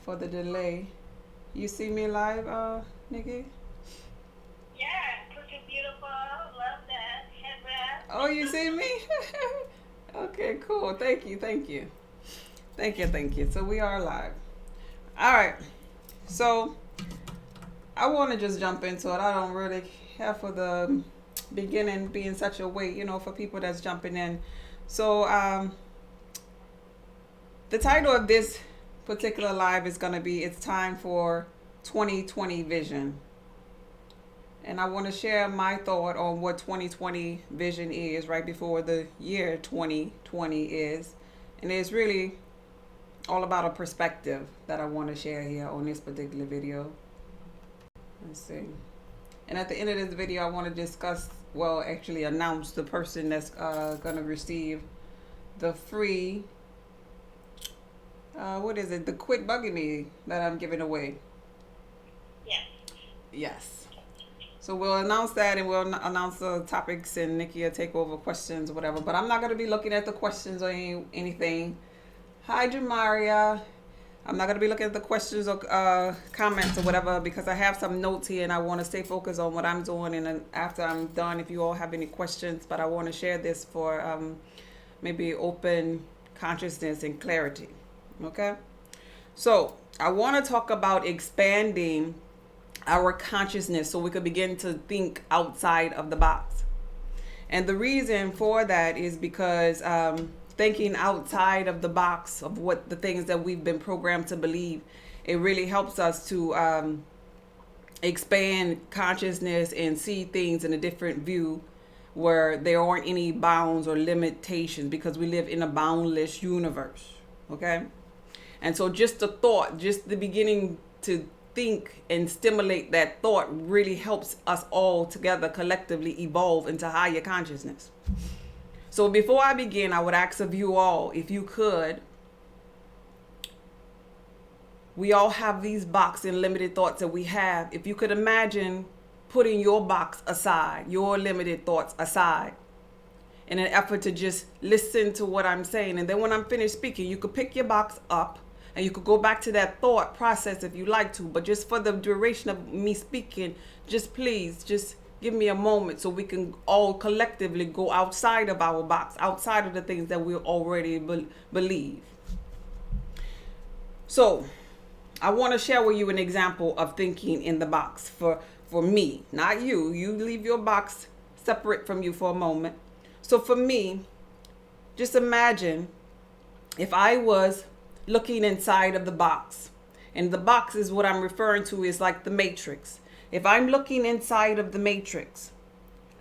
for the delay. You see me live, Nikki? Yeah, looking beautiful. Love that headwrap. Oh, you see me? Okay, cool. Thank you, thank you. Thank you, thank you. So we are live. All right. So I want to just jump into it. I don't really care for the beginning being such a wait, for people that's jumping in. So the title of this particular live is going to be It's Time for 2020 Vision. And I want to share my thought on what 2020 vision is right before the year 2020 is. And it's really all about a perspective that I want to share here on this particular video. Let's see. And at the end of this video, I want to discuss, actually announce the person that's going to receive the free, the Quit Bugging Me that I'm giving away. Yes. Yes. So we'll announce that, and we'll announce the topics, and Nikki will take over questions or whatever. But I'm not going to be looking at the questions or anything. Hi, Jamaria. I'm not going to be looking at the questions or comments or whatever, because I have some notes here and I want to stay focused on what I'm doing. And then after I'm done, if you all have any questions, but I want to share this for maybe open consciousness and clarity. Okay? So I want to talk about expanding our consciousness so we could begin to think outside of the box. And the reason for that is because thinking outside of the box of what the things that we've been programmed to believe, it really helps us to expand consciousness and see things in a different view where there aren't any bounds or limitations, because we live in a boundless universe. Okay? And so just the thought, just the beginning to think and stimulate that thought really helps us all together collectively evolve into higher consciousness. So before I begin, I would ask of you all, if you could, we all have these boxed and limited thoughts that we have. If you could imagine putting your box aside, your limited thoughts aside, in an effort to just listen to what I'm saying. And then when I'm finished speaking, you could pick your box up and you could go back to that thought process if you like to. But just for the duration of me speaking, please give me a moment so we can all collectively go outside of our box, outside of the things that we already believe. So I want to share with you an example of thinking in the box for me, not you. You leave your box separate from you for a moment. So for me, just imagine if I was looking inside of the box, and the box is what I'm referring to is like the matrix. If I'm looking inside of the matrix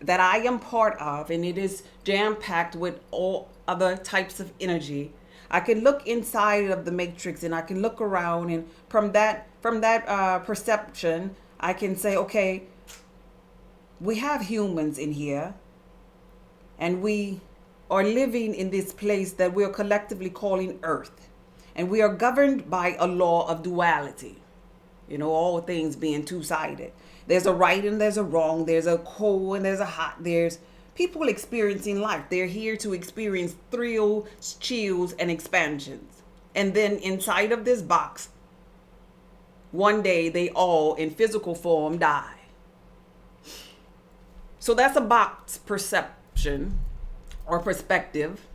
that I am part of, and it is jam-packed with all other types of energy, I can look inside of the matrix and I can look around, and from that perception, I can say, okay, we have humans in here, and we are living in this place that we're collectively calling Earth. And we are governed by a law of duality. All things being two-sided. There's a right and there's a wrong. There's a cold and there's a hot. There's people experiencing life. They're here to experience thrills, chills, and expansions. And then inside of this box, one day they all, in physical form, die. So that's a box perception or perspective.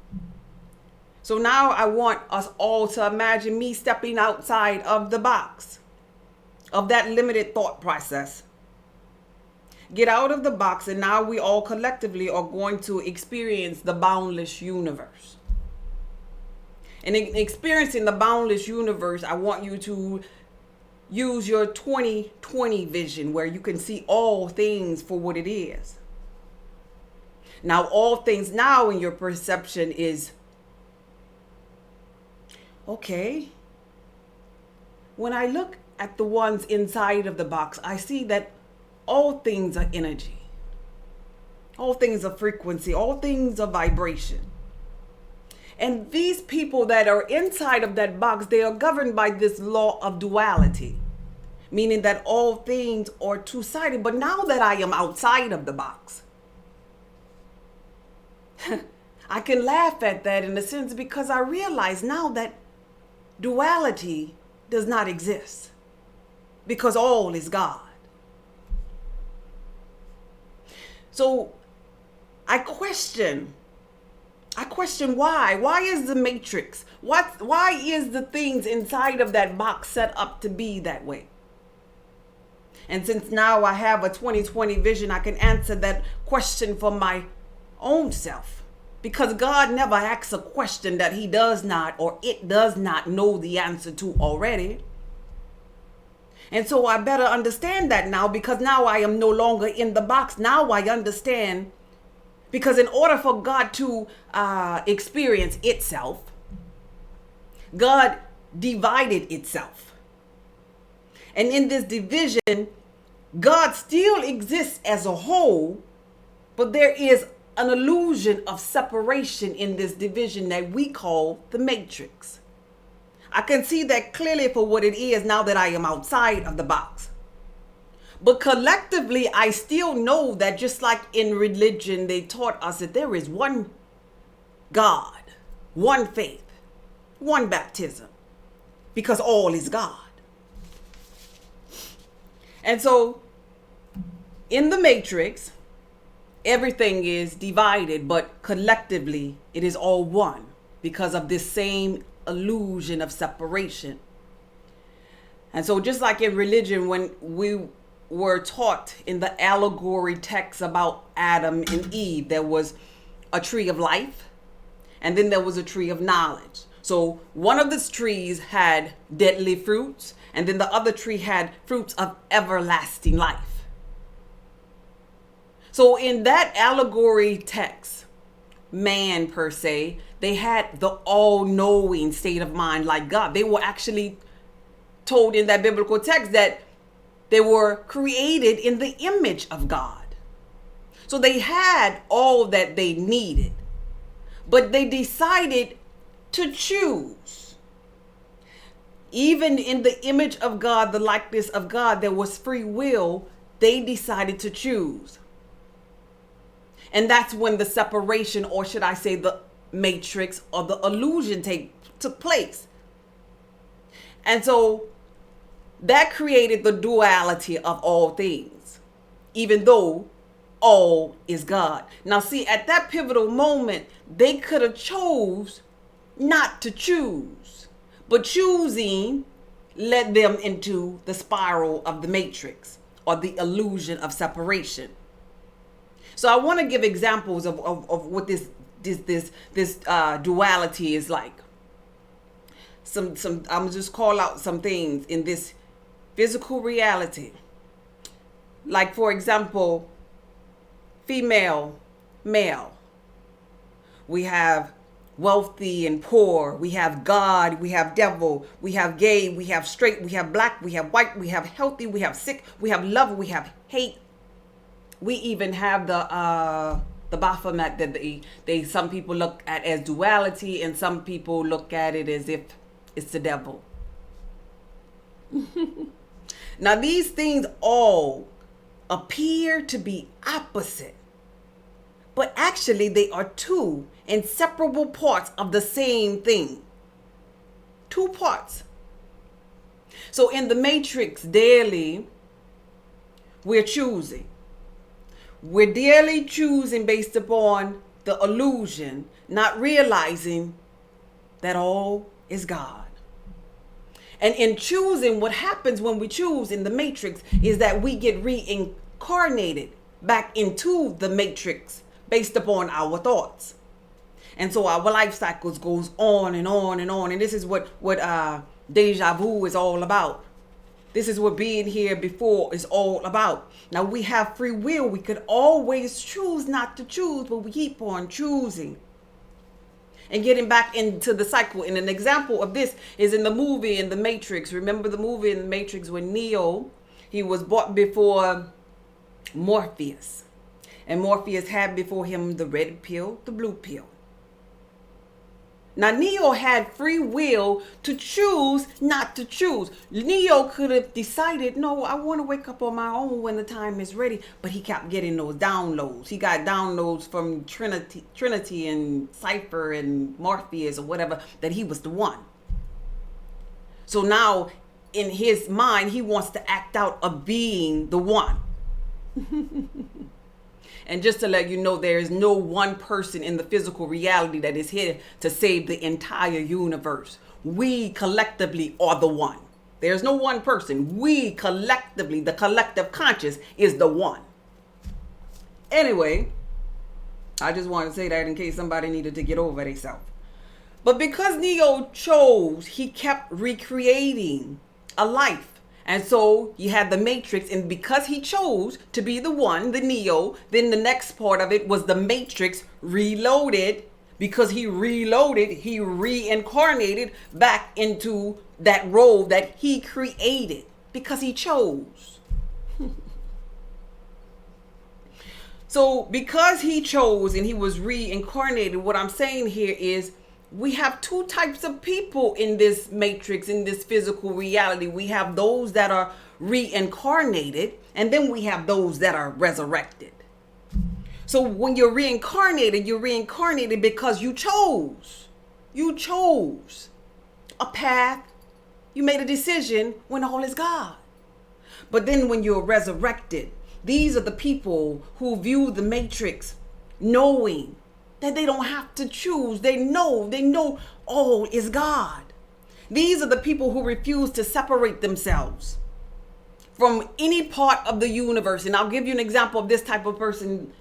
So now I want us all to imagine me stepping outside of the box, of that limited thought process. Get out of the box, and now we all collectively are going to experience the boundless universe. And in experiencing the boundless universe, I want you to use your 2020 vision, where you can see all things for what it is. Now, all things now in your perception is, okay, when I look at the ones inside of the box, I see that all things are energy. All things are frequency. All things are vibration. And these people that are inside of that box, they are governed by this law of duality, meaning that all things are two-sided. But now that I am outside of the box, I can laugh at that in a sense, because I realize now that duality does not exist because all is God. So I question why. Why is the matrix? Why is the things inside of that box set up to be that way? And since now I have a 2020 vision, I can answer that question for my own self. Because God never asks a question that he does not or it does not know the answer to already. And so I better understand that now, because now I am no longer in the box. Now I understand, because in order for God to experience itself, God divided itself. And in this division, God still exists as a whole, but there is an illusion of separation in this division that we call the matrix. I can see that clearly for what it is now that I am outside of the box. But collectively, I still know that just like in religion, they taught us that there is one God, one faith, one baptism, because all is God. And so in the matrix, everything is divided, but collectively it is all one because of this same illusion of separation. And so just like in religion, when we were taught in the allegory text about Adam and Eve, there was a tree of life and then there was a tree of knowledge. So one of these trees had deadly fruits, and then the other tree had fruits of everlasting life. So in that allegory text, man per se, they had the all-knowing state of mind like God. They were actually told in that biblical text that they were created in the image of God. So they had all that they needed, but they decided to choose. Even in the image of God, the likeness of God, there was free will. They decided to choose. And that's when the separation, or should I say the matrix or the illusion took place. And so that created the duality of all things, even though all is God. Now see, at that pivotal moment, they could have chose not to choose, but choosing led them into the spiral of the matrix or the illusion of separation. So I want to give examples of what this duality is like. I'm just call out some things in this physical reality. Like, for example, female, male. We have wealthy and poor. We have God. We have devil. We have gay. We have straight. We have black. We have white. We have healthy. We have sick. We have love. We have hate. We even have the Baphomet that they some people look at as duality, and some people look at it as if it's the devil. Now these things all appear to be opposite, but actually they are two inseparable parts of the same thing. Two parts. So in the matrix daily, we're choosing. We're daily choosing based upon the illusion, not realizing that all is God. And in choosing, what happens when we choose in the matrix is that we get reincarnated back into the matrix based upon our thoughts. And so our life cycles goes on and on and on. And this is what deja vu is all about. This is what being here before is all about. Now we have free will. We could always choose not to choose, but we keep on choosing and getting back into the cycle. And an example of this is in the movie in the Matrix. Remember the movie in the Matrix when Neo, he was brought before Morpheus. And Morpheus had before him the red pill, the blue pill. Now, Neo had free will to choose not to choose. Neo could have decided, no, I want to wake up on my own when the time is ready. But he kept getting those downloads. He got downloads from Trinity and Cypher and Morpheus or whatever, that he was the one. So now in his mind, he wants to act out of being the one. And just to let you know, there is no one person in the physical reality that is here to save the entire universe. We collectively are the one. There's no one person. We collectively, the collective conscious is the one. Anyway, I just wanted to say that in case somebody needed to get over themselves. But because Neo chose, he kept recreating a life. And so you had the Matrix, and because he chose to be the one, the Neo, then the next part of it was the Matrix reloaded. Because he reloaded, he reincarnated back into that role that he created because he chose. So because he chose and he was reincarnated, what I'm saying here is we have two types of people in this matrix, in this physical reality. We have those that are reincarnated, and then we have those that are resurrected. So when you're reincarnated because you chose. You chose a path. You made a decision when all is God. But then when you're resurrected, these are the people who view the matrix knowing that they don't have to choose. They know all is God. These are the people who refuse to separate themselves from any part of the universe. And I'll give you an example of this type of person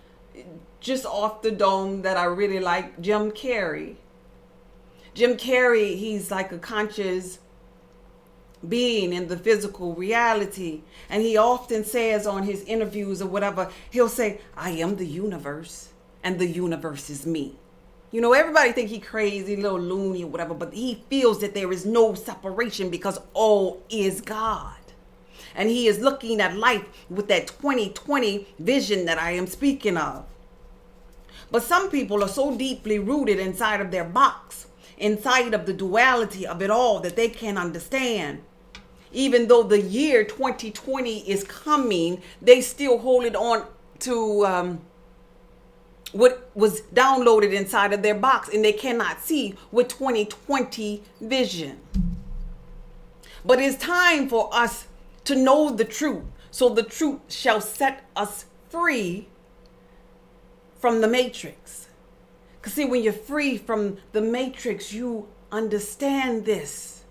just off the dome that I really like, Jim Carrey. Jim Carrey, he's like a conscious being in the physical reality. And he often says on his interviews or whatever, he'll say, I am the universe and the universe is me. You know, everybody think he crazy, little loony or whatever, but he feels that there is no separation because all is God. And he is looking at life with that 2020 vision that I am speaking of. But some people are so deeply rooted inside of their box, inside of the duality of it all, that they can't understand. Even though the year 2020 is coming, they still hold it on to what was downloaded inside of their box, and they cannot see with 2020 vision. But it's time for us to know the truth, so the truth shall set us free from the matrix. Because see, when you're free from the matrix, you understand this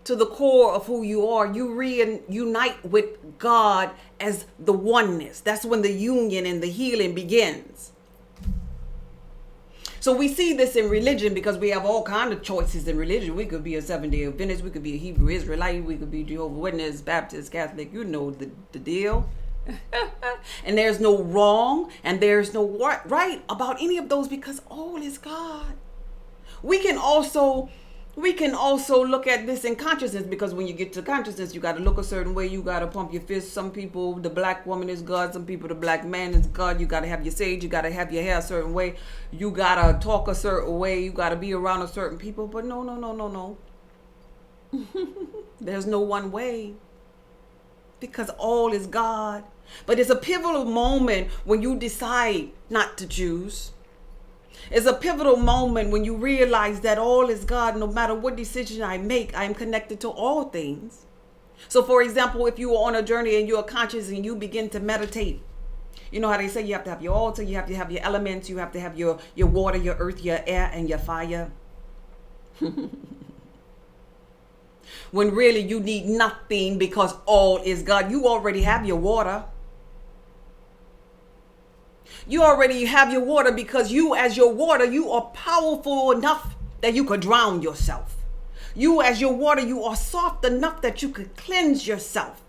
to the core of who you are. You reunite with God as the oneness. That's when the union and the healing begins. So we see this in religion because we have all kinds of choices in religion. We could be a Seventh-day Adventist, we could be a Hebrew Israelite, we could be Jehovah's Witness, Baptist, Catholic, you know the deal. And there's no wrong and there's no right about any of those because all is God. We can also look at this in consciousness, because when you get to consciousness, you got to look a certain way. You got to pump your fist. Some people, the black woman is God. Some people, the black man is God. You got to have your sage. You got to have your hair a certain way. You got to talk a certain way. You got to be around a certain people. But no. There's no one way, because all is God. But it's a pivotal moment when you decide not to choose. It's a pivotal moment when you realize that all is God. No matter what decision I make, I am connected to all things. So for example, if you are on a journey and you are conscious and you begin to meditate, you know how they say you have to have your altar, you have to have your elements, you have to have your water, your earth, your air, and your fire. When really you need nothing, because all is God. You already have your water. You already have your water, because you as your water, you are powerful enough that you could drown yourself. You as your water, you are soft enough that you could cleanse yourself.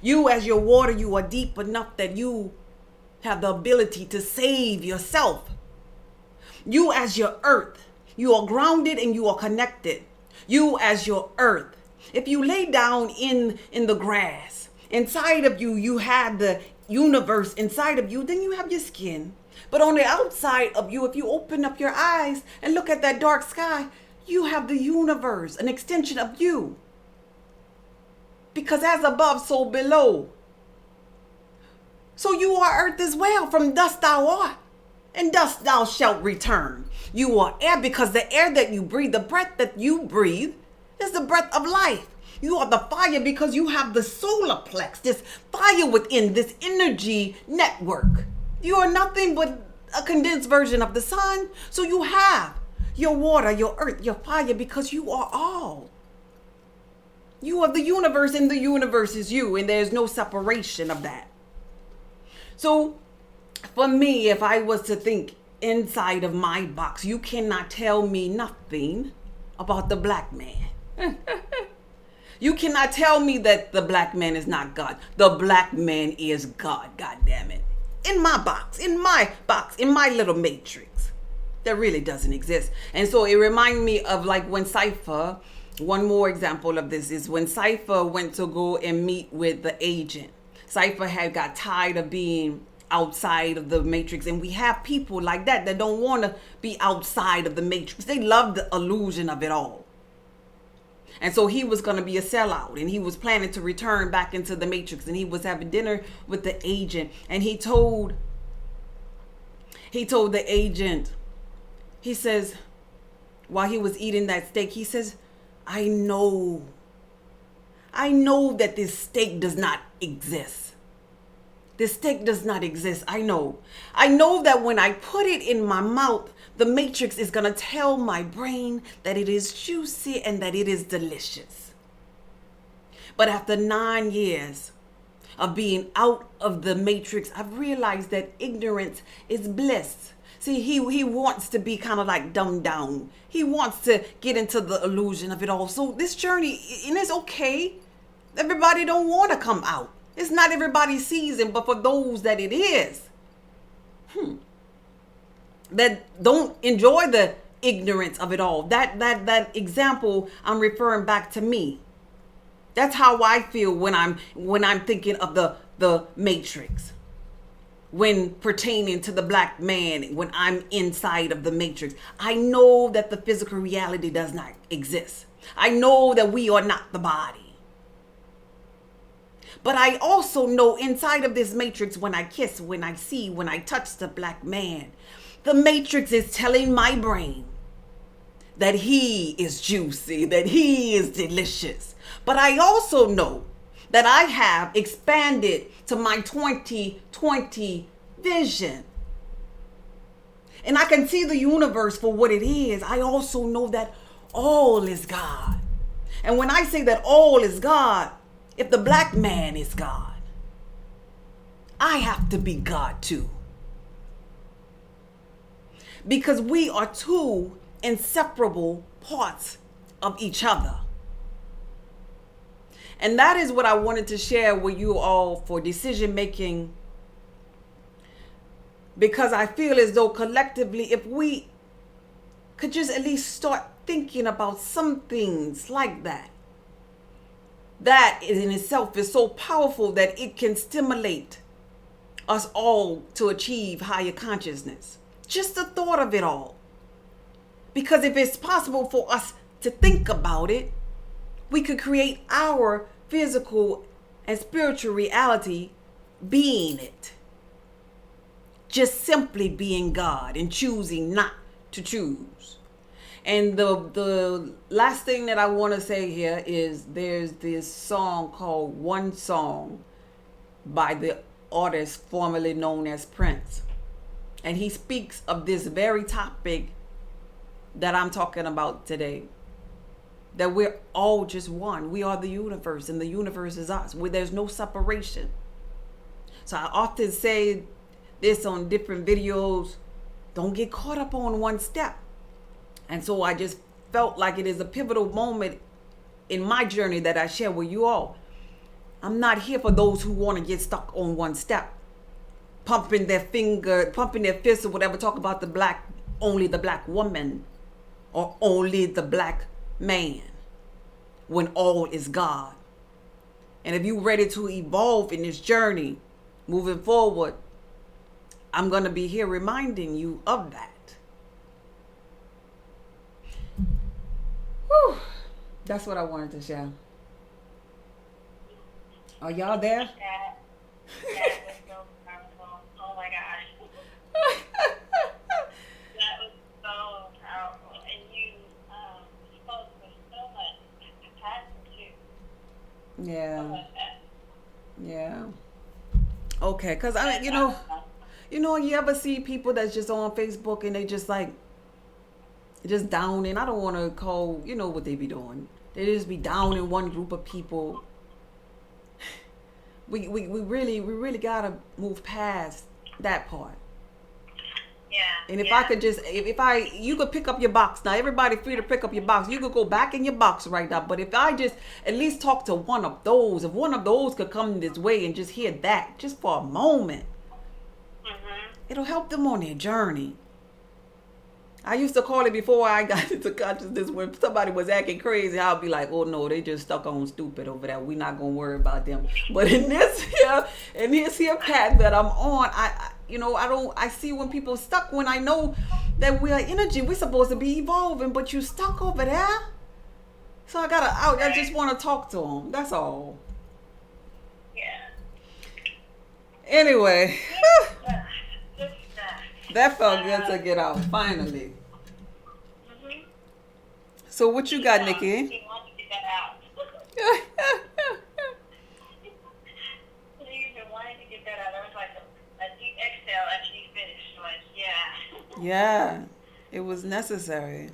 You as your water, you are deep enough that you have the ability to save yourself. You as your earth, you are grounded and you are connected. You as your earth, if you lay down in the grass, inside of you, you have the universe inside of you, then you have your skin. But on the outside of you, if you open up your eyes and look at that dark sky, you have the universe, an extension of you. Because as above, so below. So you are earth as well. From dust thou art, and dust thou shalt return. You are air, because the air that you breathe, the breath that you breathe, the breath of life. You are the fire because you have the solar plex, this fire within, this energy network. You are nothing but a condensed version of the sun. So you have your water, your earth, your fire, because you are all. You are the universe, and the universe is you, and there's no separation of that. So for me, if I was to think inside of my box, you cannot tell me nothing about the black man. You cannot tell me that the black man is not God. The black man is God, God damn it. In my box, in my little matrix that really doesn't exist. And so it reminds me of like when Cypher, one more example of this is when Cypher went to go and meet with the agent. Cypher had got tired of being outside of the matrix, and we have people like that don't want to be outside of the matrix. They love the illusion of it all. And so he was going to be a sellout, and he was planning to return back into the matrix, and he was having dinner with the agent, and he told the agent, he says, while he was eating that steak, he says, I know that this steak does not exist. This steak does not exist. I know that when I put it in my mouth, the matrix is going to tell my brain that it is juicy and that it is delicious. But after 9 years of being out of the matrix, I've realized that ignorance is bliss. See, he wants to be kind of like dumbed down. He wants to get into the illusion of it all. So this journey, and it's okay. Everybody don't want to come out. It's not everybody's season, but for those that it is, that don't enjoy the ignorance of it all. That example, I'm referring back to me. That's how I feel when I'm thinking of the matrix. When pertaining to the black man, when I'm inside of the matrix, I know that the physical reality does not exist. I know that we are not the body. But I also know inside of this matrix, when I kiss, when I see, when I touch the black man, the matrix is telling my brain that he is juicy, that he is delicious. But I also know that I have expanded to my 2020 vision. And I can see the universe for what it is. I also know that all is God. And when I say that all is God, if the black man is God, I have to be God too. Because we are two inseparable parts of each other. And that is what I wanted to share with you all for decision making. Because I feel as though collectively, if we could just at least start thinking about some things like that, that in itself is so powerful that it can stimulate us all to achieve higher consciousness. Just the thought of it all. Because if it's possible for us to think about it, we could create our physical and spiritual reality being it. Just simply being God and choosing not to choose. And the last thing that I want to say here is there's this song called One Song by the artist formerly known as Prince. And he speaks of this very topic that I'm talking about today. That we're all just one. We are the universe and the universe is us. Where there's no separation. So I often say this on different videos. Don't get caught up on one step. And so I just felt like it is a pivotal moment in my journey that I share with you all. I'm not here for those who want to get stuck on one step. Pumping their fist or whatever, talk about only the black woman or only the black man when all is God. And if you're ready to evolve in this journey, moving forward, I'm going to be here reminding you of that. Whew. That's what I wanted to share. Are y'all there? That was so powerful. Oh my gosh. That was so powerful. And you spoke with so much Yeah. like that. Yeah. Okay, cause I mean, you ever see people that's just on Facebook and they just like just down, and I don't want to call, what they be doing. They just be down in one group of people. We really gotta move past that part. Yeah. And if I Yeah. could just, if I, you could pick up your box now. Everybody free to pick up your box. You could go back in your box right now. But if I just at least talk to one of those, if one of those could come this way and just hear that, just for a moment, Mhm. it'll help them on their journey. I used to call it before I got into consciousness when somebody was acting crazy. I'll be like, "Oh no, they just stuck on stupid over there. We're not gonna worry about them." But in this here path that I'm on, I see when people stuck. When I know that we are energy, we're supposed to be evolving, but you stuck over there. So I just want to talk to them. That's all. Yeah. Anyway, Yeah. Good stuff. that felt good to get out finally. Mhm. So what you got, Nikki? He wanted to get that out. He's been wanting to get that out. There was like a deep exhale after he finished. Like, yeah. Yeah, it was necessary.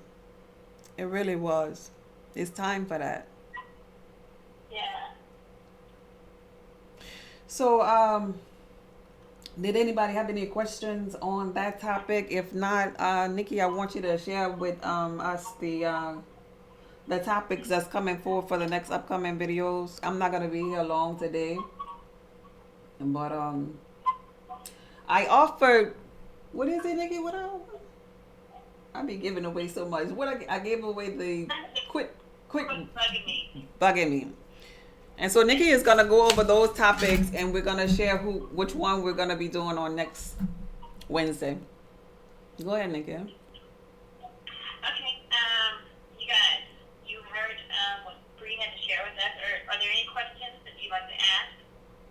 It really was. It's time for that. Yeah. So, did anybody have any questions on that topic? If not, Nikki, I want you to share with us the topics that's coming forward for the next upcoming videos. I'm not gonna be here long today, but I offered. What is it, Nikki? I be giving away so much. I gave away the quit Bugging me. bugging me. And so Nikki is gonna go over those topics, and we're gonna share which one we're gonna be doing on next Wednesday. Go ahead, Nikki. Okay. You guys, you heard what Bree had to share with us. Or are there any questions that you'd like to ask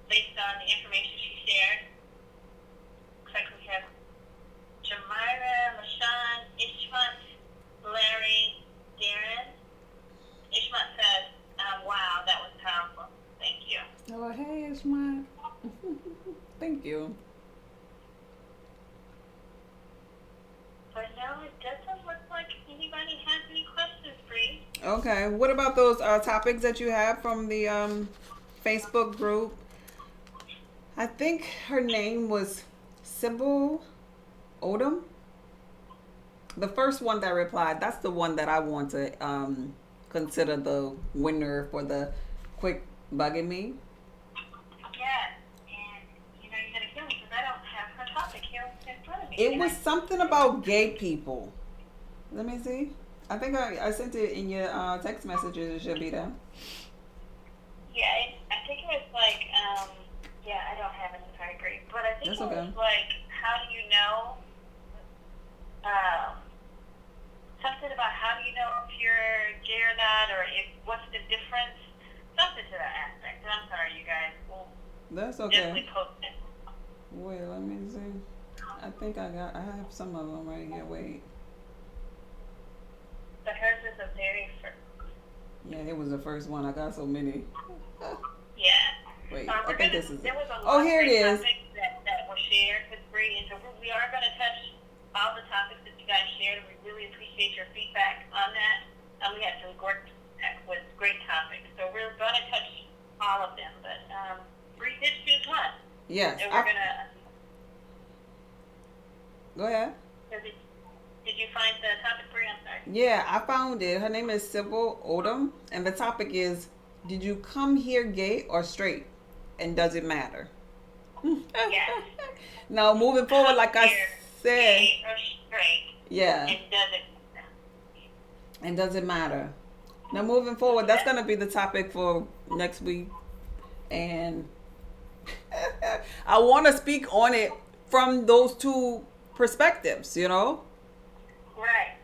based on the information she shared? Looks like we have Jamira, LaShawn, Ishmat, Larry, Darren. Ishmat says, wow, that was powerful. Thank you. Oh, hey, it's mine. Thank you. But no, it doesn't look like anybody has any questions, Bree. Okay, what about those topics that you have from the Facebook group? I think her name was Sybil Odom. The first one that replied, that's the one that I want to consider the winner for the quick bugging me. Yeah, and you're gonna kill me because I don't have her topic here in front of me. It was something about gay people. Let me see. I think I sent it in your text messages. It should be there. Yeah, I think it was like, yeah, I don't have any, I agree. But I think That's it okay. was like, how do you know, something about how do you know if you're gay or not, or what's the difference, something to that aspect. And I'm sorry, you guys, we'll That's okay. definitely post it. Wait, let me see. I think I have some of them right here. Wait. But hers is a very, Yeah, it was the first one. I got so many. yeah. Wait, I think this is it. There was a Oh, lot here of it is. topics that were shared with Bree, and so we are going to touch all the topics that you guys shared. We really appreciate your feedback on that. We had some great topics, so we're going to touch all of them. But Bree did choose one, Yes. and we're going to. Go ahead. Did you find the topic, Bree? I'm sorry. Yeah, I found it. Her name is Sybil Odom, and the topic is: did you come here gay or straight, and does it matter? Yes. Now, moving forward, like I said, Gay or straight, yeah, and does it? and does it matter? Now, moving forward, that's gonna be the topic for next week, and I want to speak on it from those two perspectives. Right.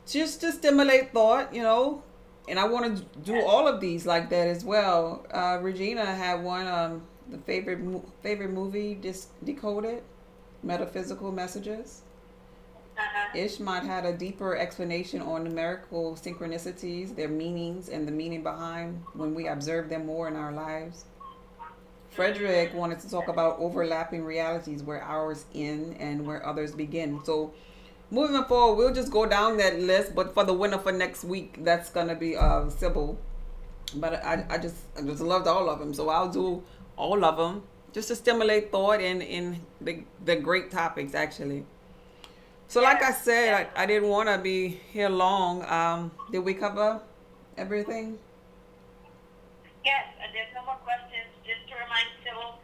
Just to stimulate thought, and I want to do all of these like that as well. Regina had one, the favorite movie, Decoded, Metaphysical Messages. Uh-huh. Ishmat had a deeper explanation on numerical synchronicities, their meanings, and the meaning behind when we observe them more in our lives. Frederick wanted to talk about overlapping realities where ours end and where others begin. So moving forward, we'll just go down that list. But for the winner for next week, that's gonna be Sybil. But I just loved all of them, so I'll do all of them just to stimulate thought and in the great topics actually. So like I said, I didn't want to be here long. Did we cover everything? Yes, there's no more questions. Just to remind Sybil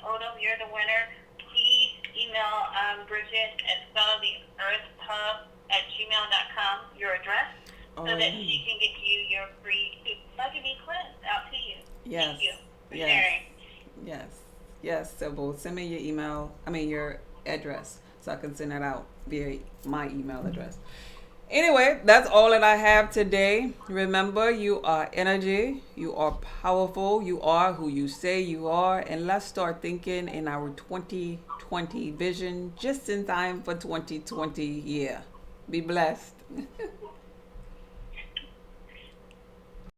Odom, you're the winner. Please email Bridget at spellotheearthhub@gmail.com your address so that she can get you your free Buggy cleanse out to you. Yes. Thank you for Yes. sharing. Yes. Sybil, send me your email. I mean your address, so I can send that out via my email address. Anyway, that's all that I have today. Remember, you are energy. You are powerful. You are who you say you are. And let's start thinking in our 2020 vision just in time for 2020 year. Be blessed.